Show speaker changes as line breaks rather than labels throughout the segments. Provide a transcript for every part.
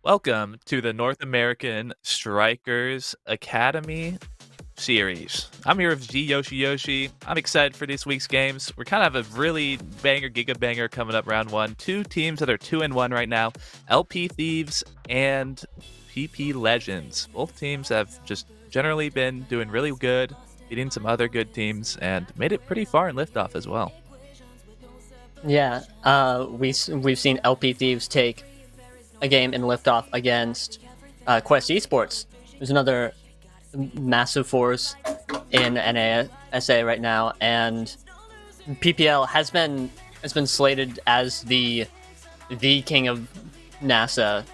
Welcome to the North American Strikers Academy series. I'm here with G Yoshi. I'm excited for this week's games. We're kind of have a really banger, giga banger coming up round one. Two teams that are 2-1 right now, LP Thieves and PP Legends. Both teams have just generally been doing really good, beating some other good teams, and made it pretty far in liftoff as well.
Yeah, we've seen LP Thieves take a game in liftoff against Quest Esports, who's another massive force in NASA right now, and PPL has been slated as the king of NASA,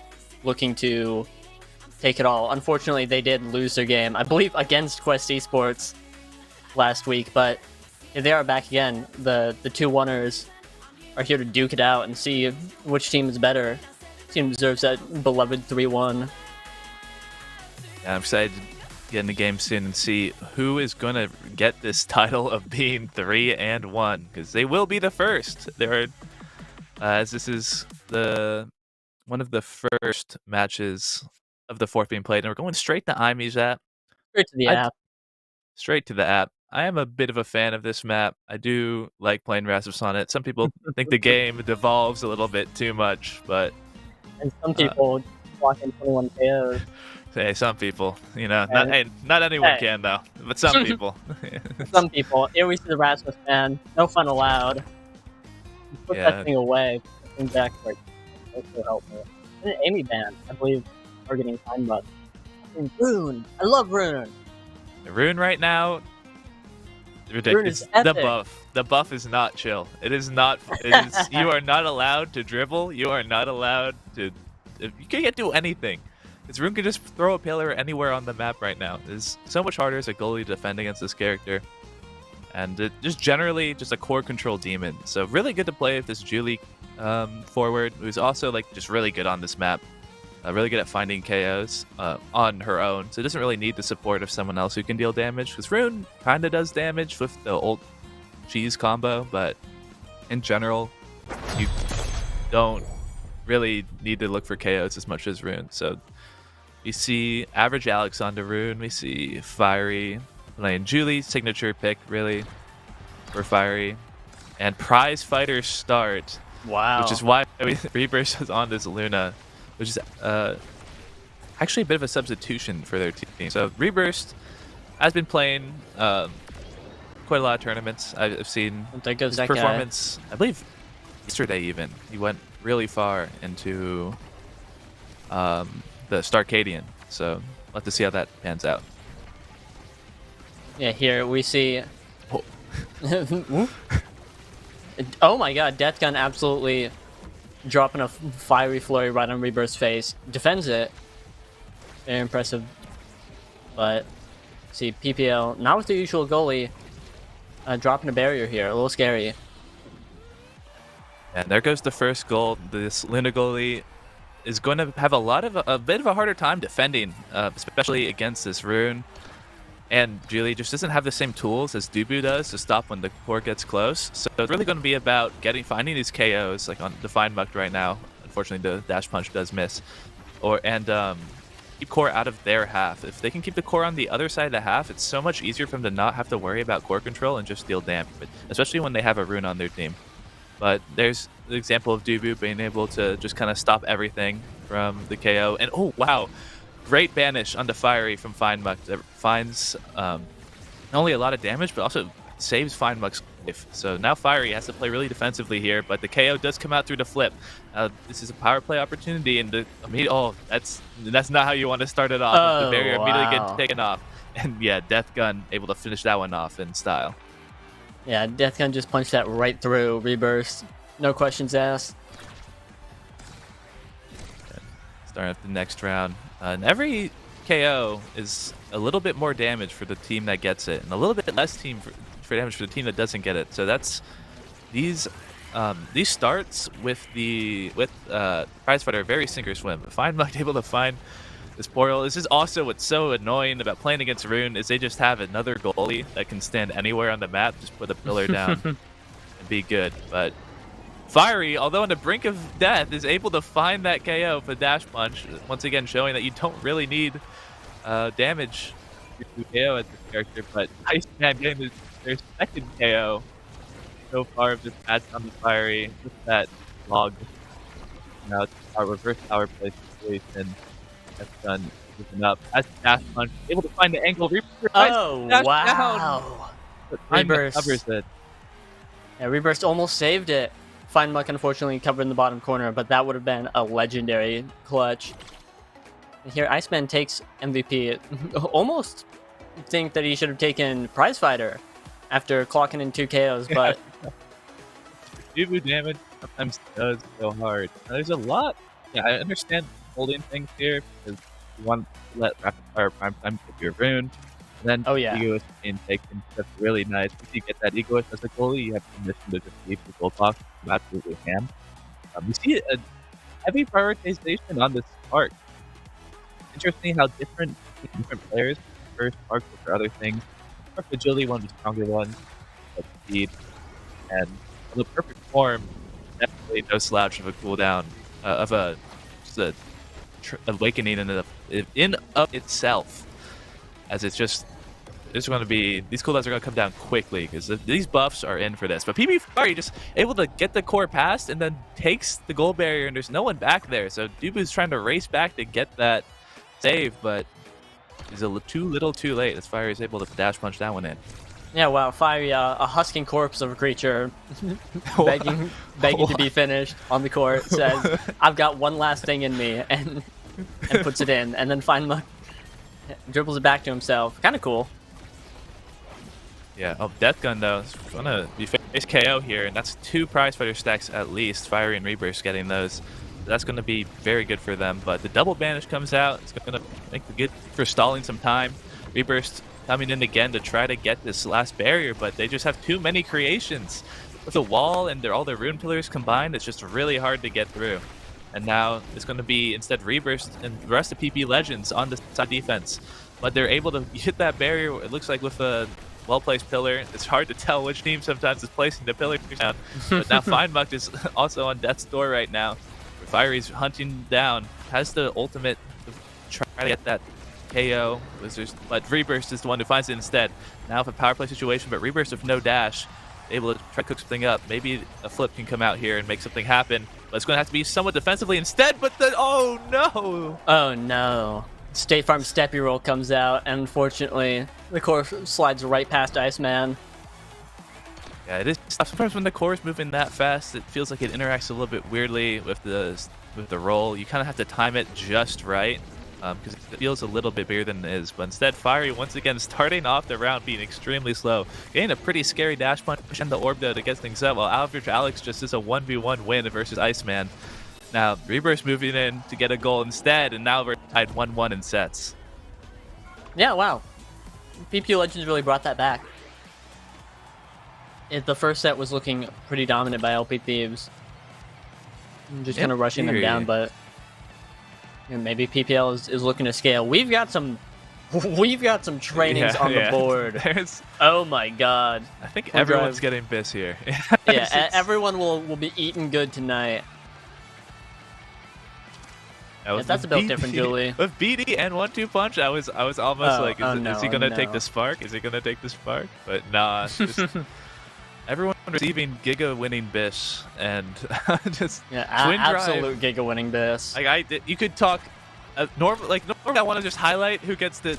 looking to take it all. Unfortunately, they did lose their game, I believe, against Quest Esports last week, but they are back again. The two oneers are here to duke it out and see which team is better. Team deserves that beloved 3-1.
Yeah, I'm excited to get in the game soon and see who is going to get this title of being 3-1, because they will be the first. There are, as this is one of the first matches of the fourth being played, and we're going straight to IME's
Straight to the app.
Straight to the app. I am a bit of a fan of this map. I do like playing Rasmus on it. Some people think the game devolves a little bit too much, but
And some people walk in 21 KOs.
hey, some people, not anyone can though, but some people.
Some people. Here we see the Rasmus man. No fun allowed. Put that thing away. Put the thing back where it's so helpful. And an Amy band, I believe, targeting FindMucked. Rune. I love Rune.
Rune right now, ridiculous.
Rune is epic.
The buff is not chill. It is not. It is. You are not allowed to dribble. You are not allowed to. You can't do anything. Because Rune can just throw a pillar anywhere on the map right now. It's so much harder as a goalie to defend against this character, and it just generally just a core control demon. So really good to play with this Julie forward, who's also just really good on this map. Really good at finding KOs on her own, so it doesn't really need the support of someone else who can deal damage, because Rune kind of does damage with the old cheese combo, but in general, you don't really need to look for KOs as much as Rune. So we see AverageAlex onto Rune, we see Fierryy playing Julie's signature pick, really, for Fierryy, and prize fighter start.
Wow.
Which is why Reburst is on this Luna, which is actually a bit of a substitution for their team. So Reburst has been playing quite a lot of tournaments. I've seen his performance, I believe yesterday even. He went really far into the Starcadian. So we'll have to see how that pans out.
Yeah, here we see... Oh my god, Death Gun absolutely dropping a fiery flurry right on Reburst's face. Defends it. Very impressive. But see, PPL, not with the usual goalie, dropping a barrier here. A little scary.
And there goes the first goal. This Luna goalie is going to have a bit of a harder time defending, especially against this Rune. And Julie just doesn't have the same tools as Dubu does to stop when the core gets close. So it's really going to be about finding these KOs, like on the FindMucked right now. Unfortunately, the dash punch does miss. Keep core out of their half. If they can keep the core on the other side of the half, it's so much easier for them to not have to worry about core control and just deal damage, especially when they have a Rune on their team. But there's the example of Dubu being able to just kind of stop everything from the KO. And oh, wow. Great banish on the Fierryy from FindMucked that finds not only a lot of damage, but also saves FindMuck's life. So now Fierryy has to play really defensively here, but the KO does come out through the flip. This is a power play opportunity, and that's not how you want to start it off. The barrier immediately gets taken off, and yeah, Death Gun able to finish that one off in style.
Yeah, Death Gun just punched that right through Reburst. No questions asked.
Starting up the next round. And every KO is a little bit more damage for the team that gets it, and a little bit less for damage for the team that doesn't get it. So that's these starts with prize fighter are very sink or swim. FindMucked able to find this portal. This is also what's so annoying about playing against Rune, is they just have another goalie that can stand anywhere on the map, just put a pillar down and be good. But Fierryy, although on the brink of death, is able to find that KO for dash punch. Once again, showing that you don't really need damage to KO at this character. But Iceman getting their second KO so far of this match on the Fierryy with that log. Now it's our reverse power play situation. That's done. Moving up. That's dash punch. Able to find the angle.
Oh, wow.
Down.
Reburst.
Covers it.
Yeah, Reburst almost saved it. FindMucked unfortunately covered in the bottom corner, but that would have been a legendary clutch. And here, Iceman takes MVP. Almost think that he should have taken Prize Fighter after clocking in 2 KOs, but...
Dubu damage sometimes does go hard. There's a lot. Yeah, I understand holding things here because you want to let rapid fire prime time get your Rune. And then Egoist being taken. That's really nice. If you get that Egoist as a goalie, you have permission to just leave the goal box. Absolutely ham. We see a heavy prioritization on this Spark. Interesting how different players prefer Spark over other things. Spark agility, one of the stronger ones, but speed and the perfect form. Definitely no slouch of a cooldown of a awakening in of itself, as it's just. It's going to be, these cooldowns are going to come down quickly because these buffs are in for this. But Fierryy just able to get the core past and then takes the goal barrier, and there's no one back there. So Dubu's trying to race back to get that save, but he's too little too late as Fierryy is able to dash punch that one in.
Yeah, wow, Fierryy, a husking corpse of a creature, begging to be finished on the court, says, I've got one last thing in me, and puts it in. And then FindMucked dribbles it back to himself. Kind of cool.
Yeah, Death Gun though is gonna be face KO here, and that's 2 prize fighter stacks at least. Fierryy and Reburst getting those. That's gonna be very good for them. But the double banish comes out. It's gonna make it good for stalling some time. Reburst coming in again to try to get this last barrier, but they just have too many creations. With the wall and all their rune pillars combined, it's just really hard to get through. And now it's going to be instead Reburst and the rest of PP Legends on the side defense. But they're able to hit that barrier, it looks like, with a well-placed pillar. It's hard to tell which team sometimes is placing the pillar down. But now FindMucked is also on death's door right now. Fierry's hunting down, has the ultimate to try to get that KO, but Reburst is the one who finds it instead. Now with a power play situation, but Reburst with no dash, able to try to cook something up. Maybe a flip can come out here and make something happen, but it's going to have to be somewhat defensively instead. But the oh no!
Oh no! State Farm Steppy Roll comes out, and unfortunately, the core slides right past Iceman.
Yeah, it is. Sometimes when the core is moving that fast, it feels like it interacts a little bit weirdly with the roll. You kind of have to time it just right, because it feels a little bit bigger than it is. But instead, Fierryy once again starting off the round being extremely slow, getting a pretty scary dash punch and the orb though to get things up. While AverageAlex just is a 1v1 win versus Iceman. Now Reburst moving in to get a goal instead, and now we're tied 1-1 in sets.
Yeah, wow. PPL Legends really brought that back. The first set was looking pretty dominant by LP Thieves. Just kind of rushing them down, but you know, maybe PPL is looking to scale. We've got some trainings on the board. Oh my god.
I think everyone's getting bis here.
Yeah, everyone will be eating good tonight. That's a bit different, Julie.
With BD and 1-2 punch, I was almost like, is he gonna take the spark? Is he gonna take the spark? But nah, just everyone receiving Giga winning Bish and just twin
absolute
drive.
Giga winning Bish.
Like you could talk normally I want to just highlight who gets the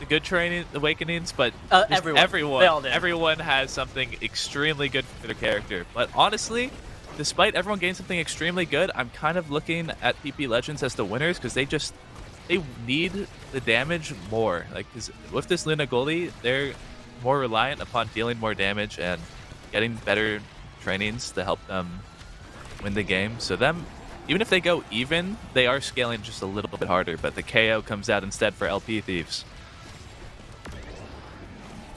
good training awakenings, but everyone has something extremely good for their character. But honestly, despite everyone getting something extremely good, I'm kind of looking at PP Legends as the winners because they need the damage more. Like, cause with this Luna goalie, they're more reliant upon dealing more damage and getting better trainings to help them win the game. So even if they go even, they are scaling just a little bit harder. But the KO comes out instead for LP Thieves.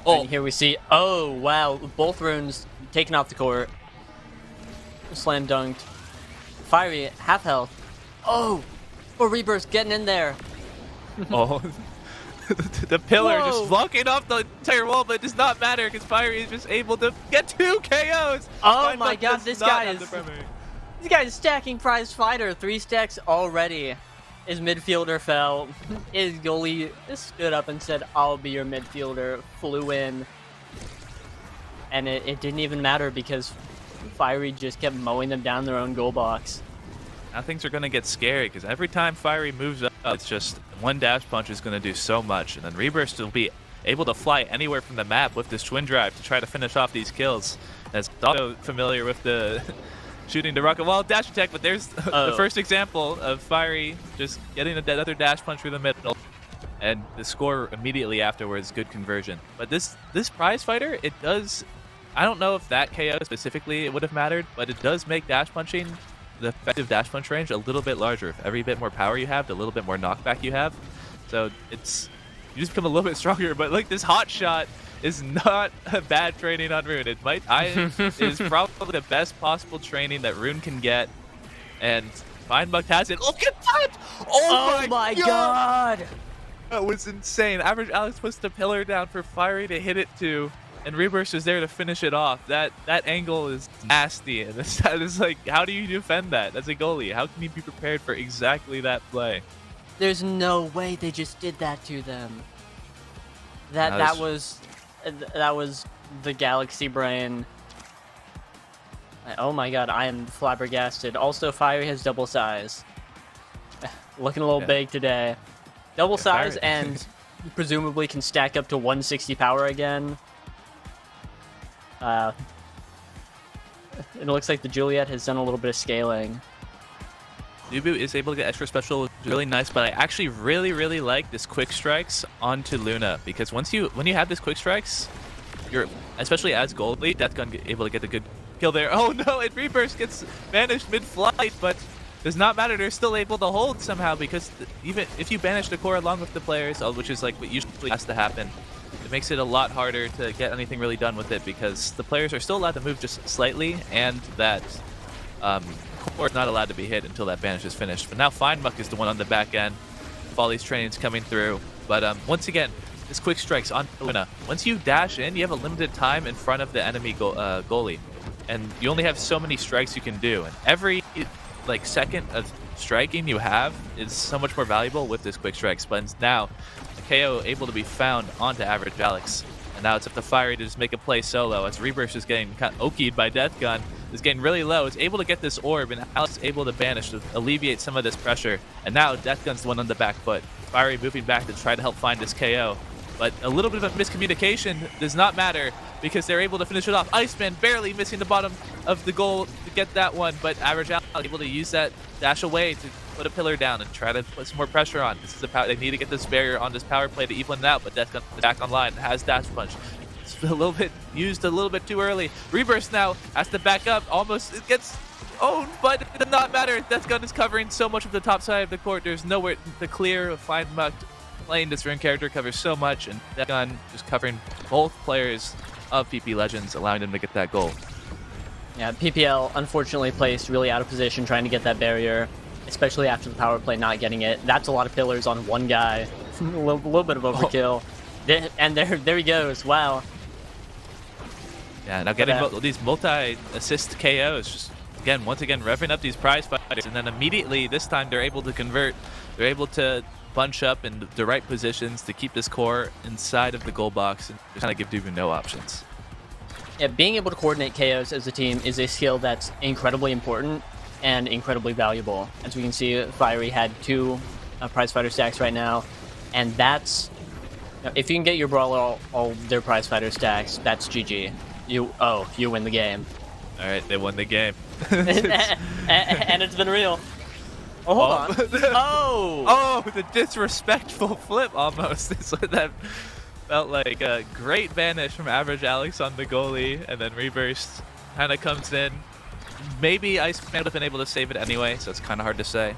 Oh, and here we see. Oh wow, both runes taken off the court. Slam dunked. Fierryy, half health. Oh, Reburst getting in there.
Oh, The pillar
Whoa.
just blocking off the entire wall, but it does not matter because Fierryy is just able to get 2 KOs.
Oh my
FindMucked
god,
does
this
not
guy
have
is...
the primary.
This guy is stacking prize fighter. 3 stacks already. His midfielder fell. His goalie stood up and said, I'll be your midfielder. Flew in. And it didn't even matter because Fierryy just kept mowing them down their own goal box.
Now things are going to get scary because every time Fierryy moves up, it's just one dash punch is going to do so much. And then Reburst will be able to fly anywhere from the map with this twin drive to try to finish off these kills. As also familiar with the shooting to rocket wall dash attack, but there's the first example of Fierryy just getting another dash punch through the middle. And the score immediately afterwards, good conversion. But this prize fighter, it does... I don't know if that KO specifically it would have mattered, but it does make dash punching, the effective dash punch range, a little bit larger. Every bit more power you have, the little bit more knockback you have. So it's... You just become a little bit stronger, but like this hot shot is not a bad training on Rune. It is probably the best possible training that Rune can get. And FindMucked has it. Look at that! Oh my god! That was insane. AverageAlex puts the pillar down for Fierryy to hit it to, and Reburst is there to finish it off. That angle is nasty, and that is like, how do you defend that as a goalie? How can you be prepared for exactly that play?
There's no way they just did that to them. That was the Galaxy brain. Oh my god, I am flabbergasted. Also, Fierryy has double size. Looking a little big today. Double size and presumably can stack up to 160 power again. It looks like the Juliet has done a little bit of scaling.
Nubu is able to get extra special, which is really nice, but I actually really like this quick strikes onto Luna, because when you have this quick strikes, you're, especially as goalie, Deathgun able to get a good kill there. Oh no, and Reburst gets banished mid-flight, but does not matter. They're still able to hold somehow, because even if you banish the core along with the players, which is like what usually has to happen, it makes it a lot harder to get anything really done with it, because the players are still allowed to move just slightly, and that core is not allowed to be hit until that banish is finished. But now FindMucked is the one on the back end, with all these trainings coming through. But once again, this quick strikes on Luna. Once you dash in, you have a limited time in front of the enemy goalie, and you only have so many strikes you can do. And every like second of striking you have is so much more valuable with this quick strikes. But now, a KO able to be found onto AverageAlex. And now it's up to Fierryy to just make a play solo, as Reburst is getting kind of okied by Deathgun. Is getting really low. Is able to get this orb, and Alex is able to banish to alleviate some of this pressure. And now Deathgun's the one on the back foot. Fierryy moving back to try to help find this KO. But a little bit of a miscommunication does not matter, because they're able to finish it off. Iceman barely missing the bottom of the goal to get that one, but AverageAlex able to use that dash away to put a pillar down and try to put some more pressure on. This is the power. They need to get this barrier on this power play to even it out, but Deathgun back online, has dash punch. It's a little bit used a little bit too early. Reburst now has to back up. Almost it gets owned, but it does not matter. Deathgun is covering so much of the top side of the court. There's nowhere to clear. FindMucked playing this Rune character covers so much, and Deathgun just covering both players of PP Legends, allowing them to get that goal.
Yeah, PPL unfortunately placed really out of position trying to get that barrier, especially after the power play not getting it. That's a lot of pillars on one guy. a little bit of overkill. And there he goes. Wow.
Yeah, now getting these multi-assist KOs, just once again revving up these prize fighters, and then immediately this time they're able to convert. They're able to bunch up in the right positions to keep this core inside of the goal box and just kind of give Dubu no options.
Yeah, being able to coordinate KOs as a team is a skill that's incredibly important and incredibly valuable. As we can see, Fierryy had 2 prize fighter stacks right now, and that's, if you can get your brawler all their prize fighter stacks, that's GG. You win the game.
All right, they won the game.
and it's been real. Oh, hold on.
Oh, the disrespectful flip almost. That felt like a great banish from AverageAlex on the goalie, and then Reburst kind of comes in. Maybe Iceman would have been able to save it anyway, so it's kind of hard to say.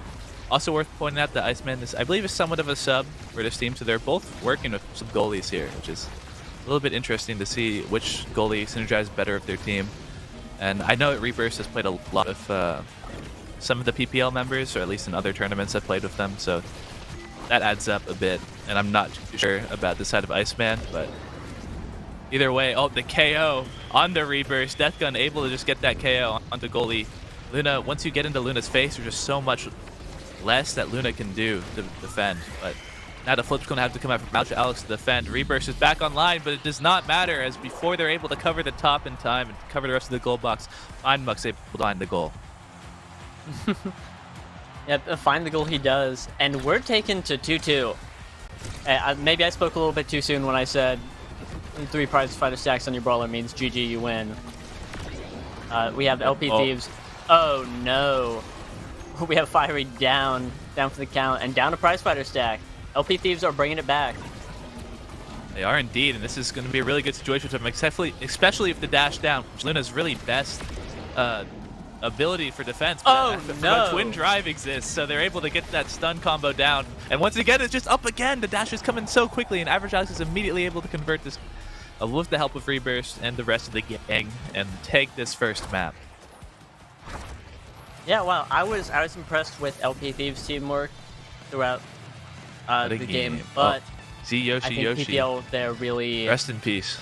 Also worth pointing out that Iceman is, I believe, is somewhat of a sub for this team, so they're both working with some goalies here, which is a little bit interesting to see which goalie synergizes better with their team. And I know that Reburst has played a lot of some of the PPL members, or at least in other tournaments I've played with them, so that adds up a bit, and I'm not too sure about the side of Iceman, but either way, oh, the KO on the Reburst. Deathgun able to just get that KO onto goalie. Luna, once you get into Luna's face, there's just so much less that Luna can do to defend, but now the flip's going to have to come out from AverageAlex to defend. Reburst is back online, but it does not matter, as before they're able to cover the top in time and cover the rest of the goal box, FindMucked able to find the goal.
Yep, find the goal he does, and we're taken to 2-2. Maybe I spoke a little bit too soon when I said 3 prize fighter stacks on your brawler means GG, you win. We have LP Thieves. Oh no. We have Fierryy down for the count, and down a prize fighter stack. LP Thieves are bringing it back.
They are indeed, and this is going to be a really good situation for them, especially if the dash down, which Luna's really best ability for defense.
Oh no!
Twin drive exists, so they're able to get that stun combo down. And once again, it's just up again. The dash is coming so quickly, and AverageAlex is immediately able to convert this with the help of Reburst and the rest of the gang and take this first map.
Yeah, wow. I was impressed with LP Thieves' teamwork throughout the game, but
see Yoshi,
I think PPL there really
rest in peace,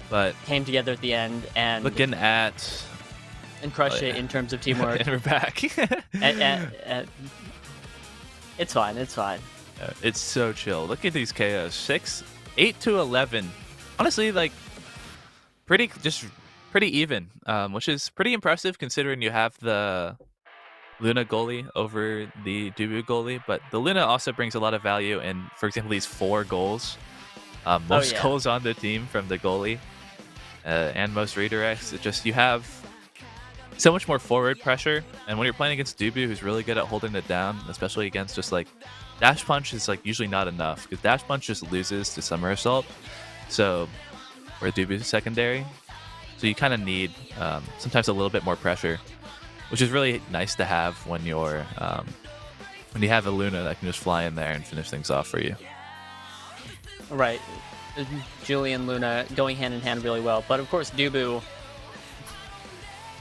but
came together at the end and
looking at
and crushed it in terms of teamwork.
And we're back.
It's fine. It's fine.
It's so chill. Look at these KOs. 8 to 11. Honestly, like pretty even, which is pretty impressive considering you have the Luna goalie over the Dubu goalie, but the Luna also brings a lot of value in, for example, these 4 goals. Most goals on the team from the goalie, and most redirects. It just, you have so much more forward pressure, and when you're playing against Dubu, who's really good at holding it down, especially against just like dash punch is like usually not enough, because dash punch just loses to summer assault. So where Dubu's secondary, so you kind of need sometimes a little bit more pressure, which is really nice to have when you're when you have a Luna that can just fly in there and finish things off for you.
Right, Julie and Luna going hand in hand really well, but of course Dubu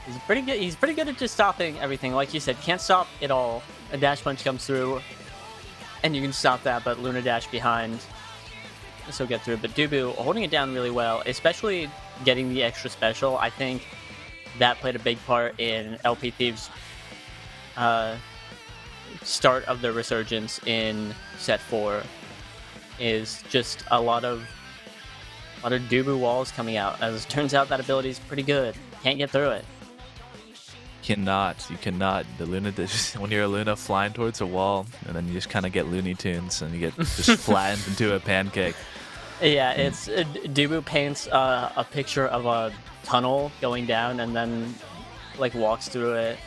is pretty good. He's pretty good at just stopping everything. Like you said, can't stop it all. A dash punch comes through, and you can stop that, but Luna dash behind, so get through. But Dubu holding it down really well, especially getting the extra special. I think that played a big part in LP Thieves' start of the resurgence in set 4. Is just a lot of Dubu walls coming out. As it turns out, that ability is pretty good. Can't get through it.
You cannot. The Luna, when you're a Luna flying towards a wall, and then you just kind of get Looney Tunes, and you get just flattened into a pancake.
Yeah, it's Dubu paints a picture of a tunnel going down, and then like walks through it,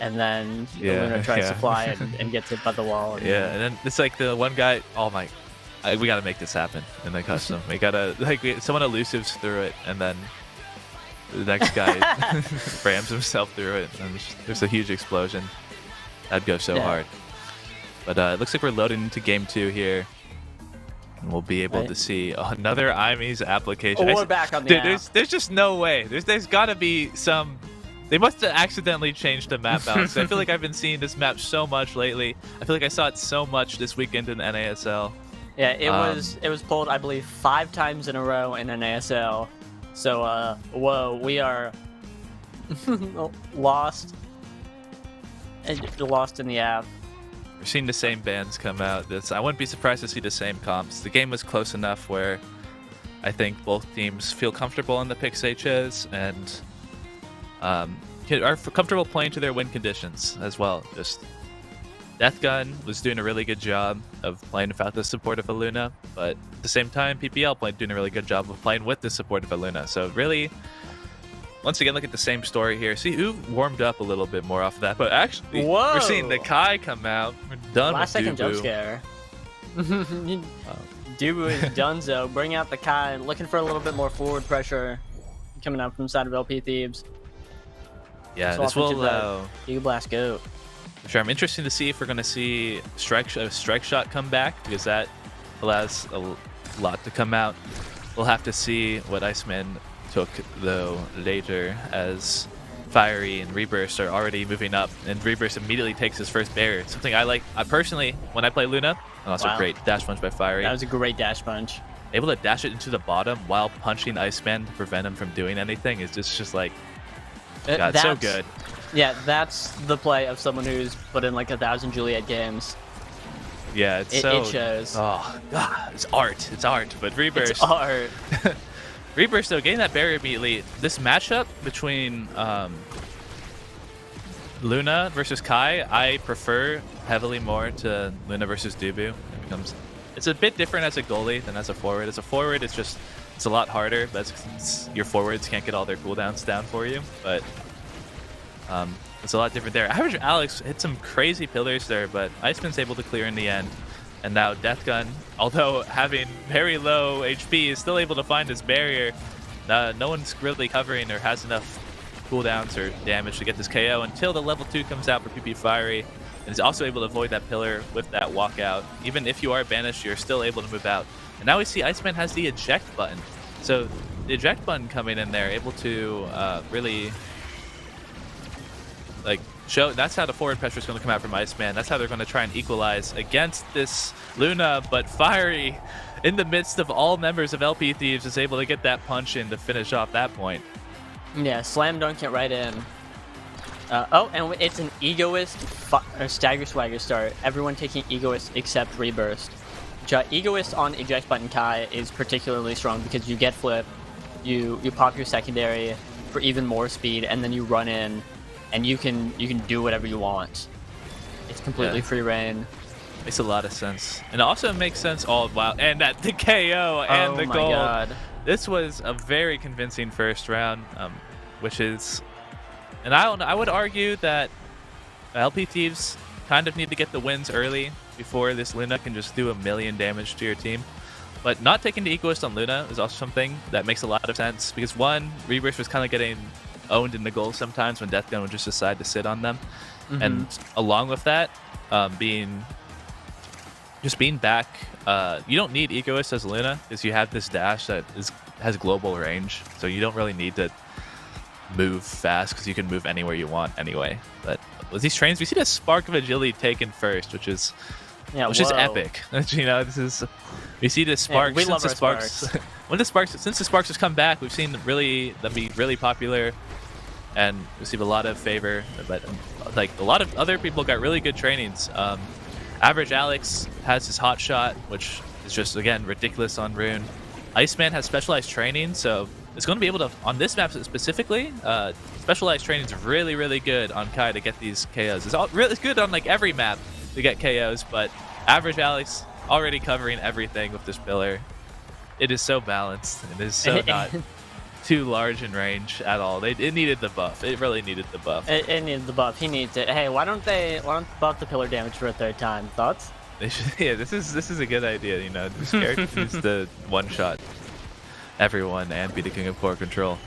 and then the Luna tries to fly and gets hit by the wall. And
and then it's like the one guy. Oh my, we gotta make this happen in the custom. We gotta someone elusives through it, and then the next guy rams himself through it, and there's a huge explosion. That'd go so hard. But it looks like we're loading into game 2 here. And we'll be able to see another IME's application.
Oh, we're back on the app.
There's just no way. There's got to be some... They must have accidentally changed the map balance. I feel like I've been seeing this map so much lately. I feel like I saw it so much this weekend in NASL.
Yeah, it was pulled, I believe, 5 times in a row in NASL. So, whoa, we are lost in the app.
We're seeing the same bands come out. I wouldn't be surprised to see the same comps. The game was close enough where I think both teams feel comfortable in the picks HS and are comfortable playing to their win conditions as well. Just Deathgun was doing a really good job of playing without the support of a Luna, but at the same time, PPL doing a really good job of playing with the support of a Luna. So really, once again, look at the same story here. See who warmed up a little bit more off of that, but actually, we're seeing the Kai come out. We're done
Last
with
second jump scare. Dubu is donezo. Bring out the Kai, looking for a little bit more forward pressure coming out from the side of LP Thieves.
Yeah, this will allow
Eagle Blast go.
Sure, I'm interested to see if we're going to see a strike shot come back, because that allows a lot to come out. We'll have to see what Iceman took though later, as Fierryy and Reburst are already moving up, and Reburst immediately takes his first barrier. Something I like personally when I play Luna. And also great dash punch by Fierryy.
That was a great dash punch.
Able to dash it into the bottom while punching Iceman to prevent him from doing anything is just like, God, so good.
Yeah, that's the play of someone who's put in like 1,000 Juliet games.
Yeah, it
shows.
Oh, God, it's art. It's art. But Reburst.
It's art.
Reburst, though, getting that barrier immediately. This matchup between Luna versus Kai, I prefer heavily more to Luna versus Dubu. It's a bit different as a goalie than as a forward. As a forward, it's a lot harder. That's your forwards can't get all their cooldowns down for you, but it's a lot different there. AverageAlex hit some crazy pillars there, but Iceman's able to clear in the end. And now Deathgun, although having very low HP, is still able to find his barrier. No one's really covering or has enough cooldowns or damage to get this KO until the level 2 comes out for Fierryy. And is also able to avoid that pillar with that walkout. Even if you are banished, you're still able to move out. And now we see Iceman has the eject button. So the eject button coming in there, able to really like show that's how the forward pressure is going to come out from Iceman. That's how they're going to try and equalize against this Luna. But Fierryy, in the midst of all members of LP Thieves, is able to get that punch in to finish off that point.
Yeah, slam dunk it right in. And it's an egoist stagger swagger start. Everyone taking egoist except Reburst. Egoist on eject button Kai is particularly strong because you get flip, you pop your secondary for even more speed, and then you run in, and you can do whatever you want. It's completely free reign.
Makes a lot of sense, and it also makes sense all while and that the KO and the goal.
God.
This was a very convincing first round, which is. And I would argue that LP Thieves kind of need to get the wins early before this Luna can just do 1,000,000 damage to your team. But not taking the egoist on Luna is also something that makes a lot of sense because one, Reburst was kind of getting owned in the goal sometimes when Deathgun would just decide to sit on them. And along with that, being back, you don't need egoist as Luna because you have this dash that has global range, so you don't really need to move fast because you can move anywhere you want anyway. But with these trains, we see the spark of agility taken first, which is epic. You know, we see the spark.
We love our sparks.
Since the sparks has come back, we've seen them be really popular and receive a lot of favor. But like a lot of other people got really good trainings. AverageAlex has his hot shot, which is just again ridiculous on Rune. Iceman has specialized training, so it's going to be able to, on this map specifically, specialized training is really, really good on Kai to get these KOs. It's good on like every map to get KOs, but AverageAlex already covering everything with this pillar. It is so balanced. It is so not too large in range at all. It needed the buff. It really needed the buff.
It needed the buff. He needs it. Hey, why don't they buff the pillar damage for a third time? Thoughts?
They should. Yeah, this is a good idea. You know, this character needs to one shot everyone and be the king of core control.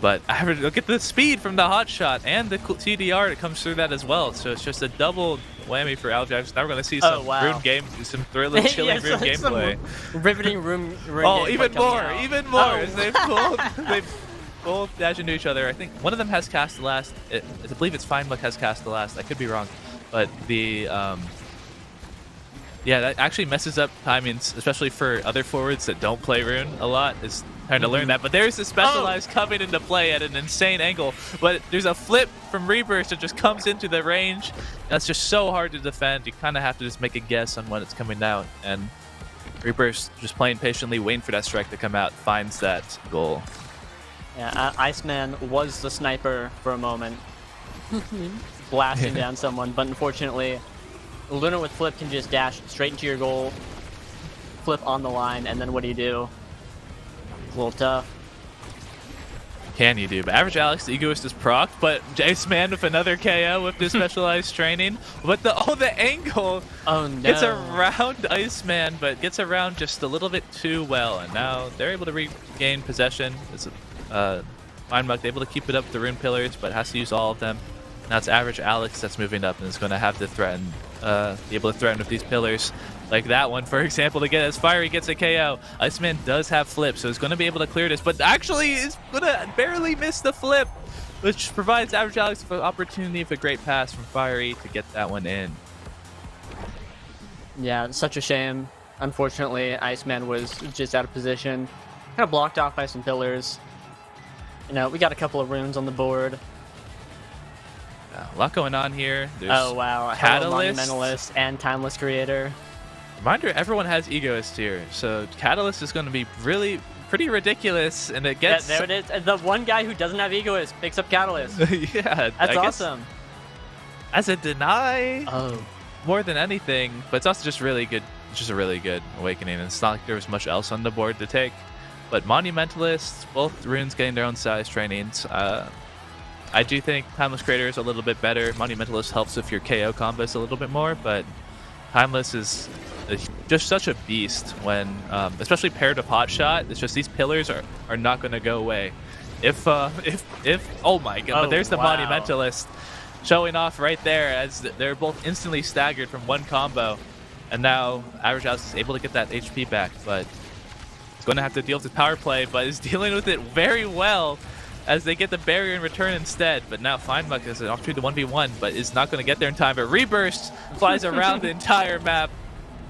But look at the speed from the hot shot and the TDR that comes through that as well. So it's just a double whammy for AverageAlex. Now we're going to see some Rune some thrilling, chilling Rune gameplay.
Riveting Rune
oh, even more. As they've both dash into each other. I think one of them has cast the last. I believe it's FindMucked has cast the last. I could be wrong, but the yeah, that actually messes up timings, especially for other forwards that don't play Rune a lot. Is trying to learn that. But there's the specialized coming into play at an insane angle. But there's a flip from Reburst that just comes into the range. That's just so hard to defend. You kind of have to just make a guess on when it's coming out. And Reburst just playing patiently, waiting for that strike to come out, finds that goal.
Yeah, Iceman was the sniper for a moment, blasting down someone. But unfortunately, Luna with flip can just dash straight into your goal, flip on the line, and then what do you do? It's a little tough.
Can you do? But AverageAlex, the egoist is proc, but Iceman with another KO with this specialized training. But the angle gets around Iceman, but gets around just a little bit too well. And now they're able to regain possession. It's FindMucked able to keep it up with the Rune pillars, but has to use all of them. Now it's AverageAlex that's moving up and is going to have to threaten, be able to threaten with these pillars. Like that one, for example, to get as Fierryy gets a KO. Iceman does have flip, so he's going to be able to clear this, but actually is going to barely miss the flip. which provides AverageAlex with an opportunity of a great pass from Fierryy to get that one in.
Yeah, such a shame. Unfortunately, Iceman was just out of position. Kind of blocked off by some pillars. You know, we got a couple of runes on the board.
A lot going on here. There's
oh, wow.
Catalyst.
Monumentalist and Timeless Creator.
Reminder, everyone has Egoist here. So Catalyst is going to be really pretty ridiculous. And it gets...
Yeah, there it is. The one guy who doesn't have Egoist picks up Catalyst.
Yeah.
That's awesome.
As a deny.
Oh.
More than anything. But it's also just really good. It's just a really good awakening. And it's not like there was much else on the board to take. But Monumentalists, both runes getting their own size trainings. I do think Timeless Creator is a little bit better. Monumentalist helps with your KO combos a little bit more, but Timeless is just such a beast when, especially paired with Hot Shot. It's just these pillars are not going to go away. If oh my god! But there's the Monumentalist showing off right there as they're both instantly staggered from one combo, and now AverageAlex is able to get that HP back, but he's going to have to deal with his power play, but is dealing with it very well. As they get the barrier in return instead. But now FindMucked has an opportunity to 1v1, but is not going to get there in time. But Reburst flies around the entire map.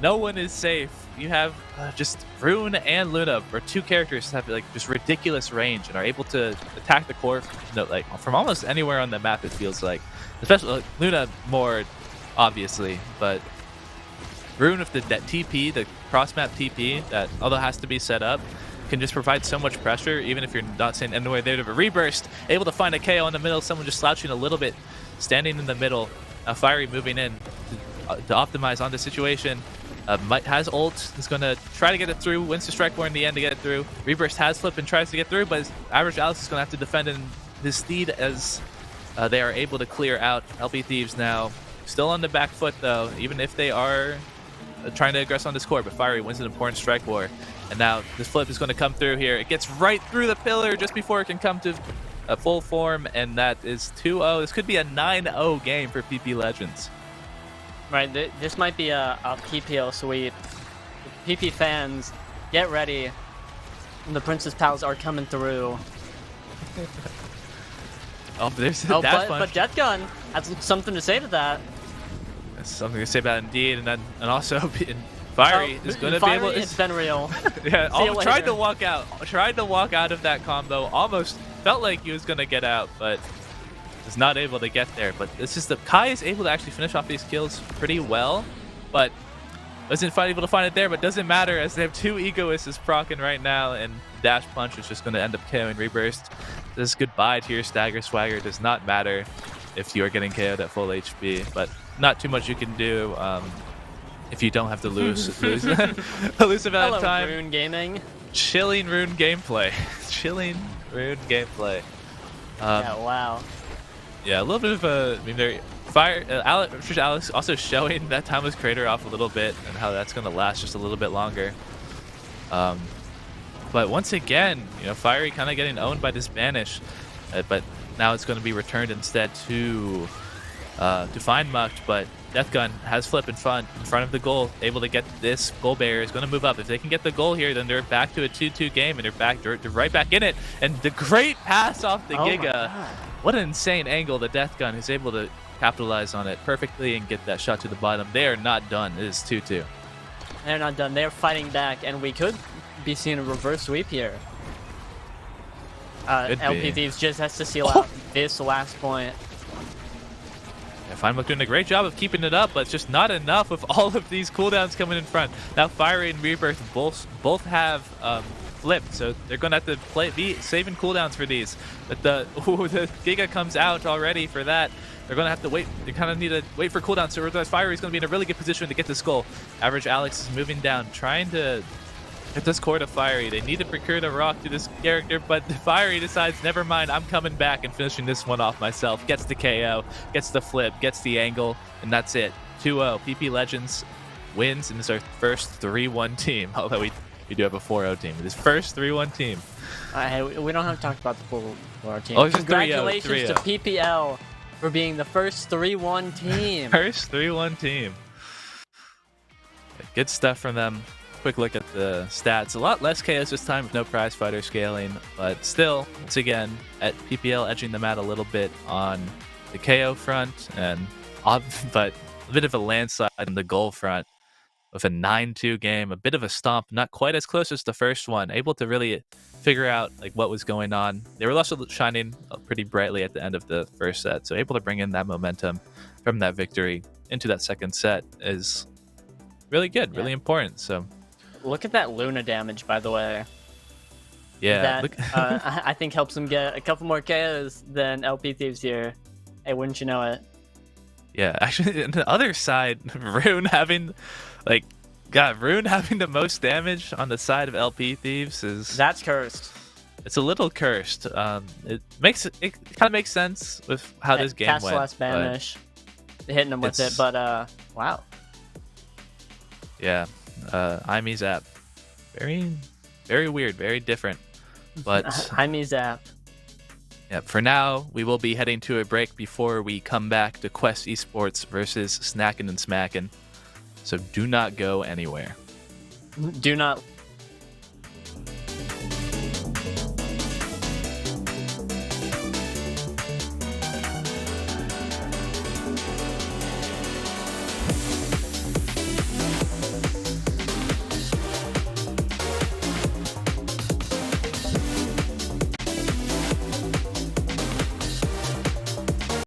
No one is safe. You have just Rune and Luna, or two characters that have like just ridiculous range and are able to attack the core from almost anywhere on the map, it feels like. Especially Luna more, obviously, but Rune with that TP, the cross-map TP, that although has to be set up, can just provide so much pressure, even if you're not saying anywhere there to Reburst. Able to find a KO in the middle, someone just slouching a little bit, standing in the middle. Fierryy moving in to optimize on the situation. Has ult, is going to try to get it through, wins the strike war in the end to get it through. Reburst has flip and tries to get through, but AverageAlex is going to have to defend in his steed as they are able to clear out. LP Thieves now still on the back foot though, even if they are trying to aggress on this core, but Fierryy wins an important strike war. And now this flip is going to come through here. It gets right through the pillar just before it can come to a full form, and that is 2-0. This could be a 9-0 game for PP Legends.
Right, this might be a PPL sweep. PP fans, get ready. The Princess Pals are coming through.
Oh, there's a dash punch.
But Death Gun has something to say to that.
That's something to say about it indeed, and also Fierryy is going to be able to...
It's been real.
Yeah, tried to walk out of that combo. Almost felt like he was going to get out, but is not able to get there. But this is Kai is able to actually finish off these kills pretty well, but wasn't able to find it there. But doesn't matter as they have two Egoists proccing right now, and dash punch is just going to end up KOing Reburst. This goodbye to your stagger swagger does not matter if you are getting KO'd at full HP, but not too much you can do. If you don't have to lose a amount of time.
Rune gaming.
Chilling Rune gameplay. Chilling Rune gameplay.
Yeah, wow.
Yeah, a little bit of a... I mean, Alex also showing that Timeless Creator off a little bit and how that's going to last just a little bit longer. But once again, you know, Fierryy kind of getting owned by this banish. But now it's going to be returned instead to FindMucked, but Death Gun has flip in front of the goal, able to get this goal barrier, is going to move up. If they can get the goal here, then they're back to a 2-2 game, and they're right back in it. And the great pass off the Giga. What an insane angle. The Death Gun is able to capitalize on it perfectly and get that shot to the bottom. They are not done. It is 2-2.
They're not done. They're fighting back, and we could be seeing a reverse sweep here. LP Thieves just has to seal out this last point.
Yeah, FindMucked doing a great job of keeping it up, but it's just not enough with all of these cooldowns coming in front. Now Fierryy and Reburst both have flipped, so they're going to have to be saving cooldowns for these. But the Giga comes out already for that. They're going to have to wait. They kind of need to wait for cooldowns, so Fierryy is going to be in a really good position to get this goal. AverageAlex is moving down, trying to get this core to Fierryy. They need to procure the rock to this character, but Fierryy decides, never mind, I'm coming back and finishing this one off myself. Gets the KO, gets the flip, gets the angle, and that's it. 2-0. PP Legends wins, and this is our first 3-1 team, although we do have a 4-0 team. This first 3-1 team.
We don't have to talk about the 4-0 team.
Oh,
congratulations to PPL for being the first 3-1 team.
First 3-1 team. Good stuff from them. quick look at the stats. A lot less KOs this time with no prize fighter scaling, but still, once again, at PPL edging them out a little bit on the KO front, but a bit of a landslide on the goal front with a 9-2 game, a bit of a stomp, not quite as close as the first one, able to really figure out like what was going on. They were also shining pretty brightly at the end of the first set, so able to bring in that momentum from that victory into that second set is really good, really important. So
look at that Luna damage, by the way.
Yeah,
that I think helps them get a couple more KOs than LP Thieves here. Hey, wouldn't you know it?
Yeah, actually, on the other side, Rune having the most damage on the side of LP Thieves
that's cursed.
It's a little cursed. It kind of makes sense with how this game
cast
went.
Last Banish, hitting them with it, but wow.
Yeah, IME Zap, very, very weird, very different. But
IME Zap.
Yeah, for now, we will be heading to a break before we come back to Quest Esports versus Snackin' and Smackin'. So do not go anywhere.
Do not